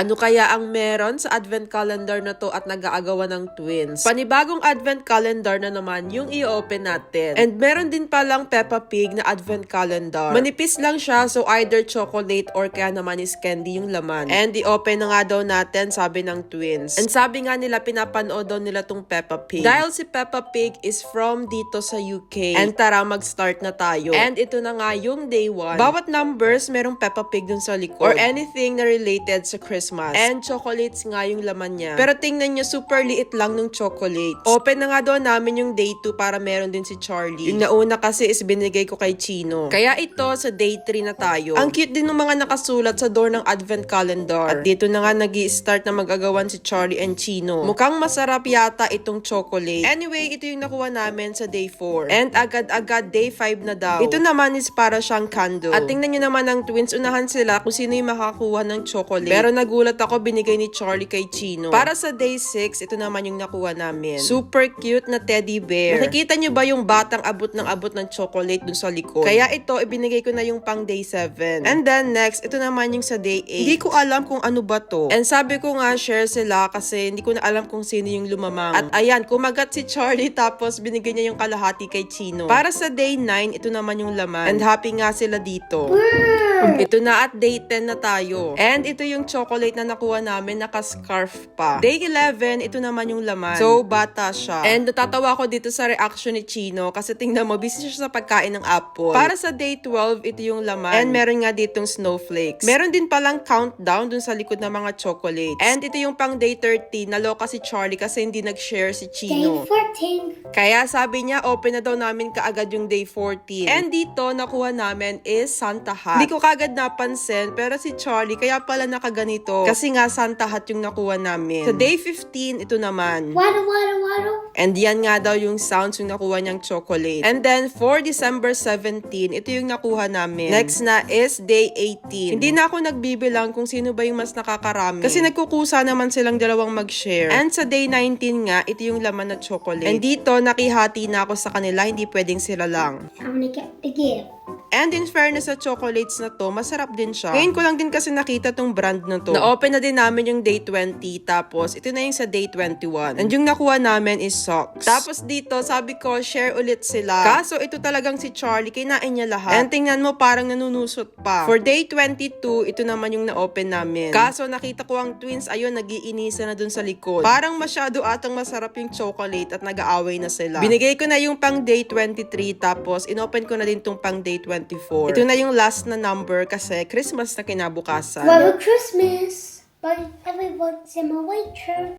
Ano kaya ang meron sa advent calendar na to at nag-aagawan ng twins? Panibagong advent calendar na naman yung i-open natin. And meron din palang Peppa Pig na advent calendar. Manipis lang siya, so either chocolate or kaya naman is candy yung laman. And i-open na nga daw natin, sabi ng twins. And sabi nga nila, pinapanood daw nila tong Peppa Pig. Dahil si Peppa Pig is from dito sa UK. And tara, mag-start na tayo. And ito na nga yung day 1. Bawat numbers, merong Peppa Pig dun sa likod. Or anything na related sa Christmas. And chocolates nga yung laman niya. Pero tingnan nyo, super liit lang ng chocolates. Open na nga daw namin yung day 2 para meron din si Charlie. Yung nauna kasi is binigay ko kay Chino. Kaya ito, sa day 3 na tayo. Ang cute din ng mga nakasulat sa door ng advent calendar. At dito na nga nag-i-start na mag-agawan si Charlie and Chino. Mukhang masarap yata itong chocolate. Anyway, ito yung nakuha namin sa day 4. And agad-agad day 5 na daw. Ito naman is para siyang candle. At tingnan nyo naman ng twins, unahan sila kung sino yung makakuha ng chocolate. Pero nagulat ako, binigay ni Charlie kay Chino. Para sa day 6, ito naman yung nakuha namin. Super cute na teddy bear. Nakikita nyo ba yung batang abot ng chocolate dun sa likod? Kaya ito, ibinigay ko na yung pang day 7. And then next, ito naman yung sa day 8. Hindi ko alam kung ano ba to. And sabi ko nga, share sila kasi hindi ko na alam kung sino yung lumamang. At ayan, kumagat si Charlie tapos binigay niya yung kalahati kay Chino. Para sa day 9, ito naman yung laman. And happy nga sila dito. Ito na at day 10 na tayo. And ito yung chocolate na nakuha namin, naka-scarf pa. Day 11, ito naman yung laman. So, bata siya. And natatawa ko dito sa reaction ni Chino kasi tingnan mo, busy siya sa pagkain ng apple. Para sa day 12, ito yung laman. And meron nga ditong snowflakes. Meron din palang countdown dun sa likod ng mga chocolates. And ito yung pang day 13, naloka si Charlie kasi hindi nag-share si Chino. Day 14. Kaya sabi niya, open na daw namin kaagad yung day 14. And dito, nakuha namin is Santa hat. Hindi ko kaagad napansin, pero si Charlie, kaya pala nakaganito. Kasi nga, Santa hat yung nakuha namin. Sa day 15, ito naman. Waddle, waddle, waddle. And yan nga daw yung sounds yung nakuha niyang chocolate. And then, for December 17, ito yung nakuha namin. Next na is day 18. Hindi na ako nagbibilang kung sino ba yung mas nakakarami. Kasi nagkukusa naman silang dalawang mag-share. And sa day 19 nga, ito yung laman na chocolate. And dito, nakihati na ako sa kanila, hindi pwedeng sila lang. I'm gonna get the gift. And in fairness sa chocolates na to, masarap din siya. Ngayon ko lang din kasi nakita tong brand na to. Na-open na din namin yung day 20, tapos ito na yung sa day 21. And yung nakuha namin is socks. Tapos dito, sabi ko, share ulit sila. Kaso ito talagang si Charlie, kinain niya lahat. And tingnan mo, parang nanunusot pa. For day 22, ito naman yung na-open namin. Kaso nakita ko ang twins, ayun, nag-iinisa na dun sa likod. Parang masyado atang masarap yung chocolate at nag-aaway na sila. Binigay ko na yung pang day 23, tapos inopen ko na din tong pang day 24. Ito na yung last na number kasi Christmas na kinabukasan. Merry Christmas. But everyone's in my waitress.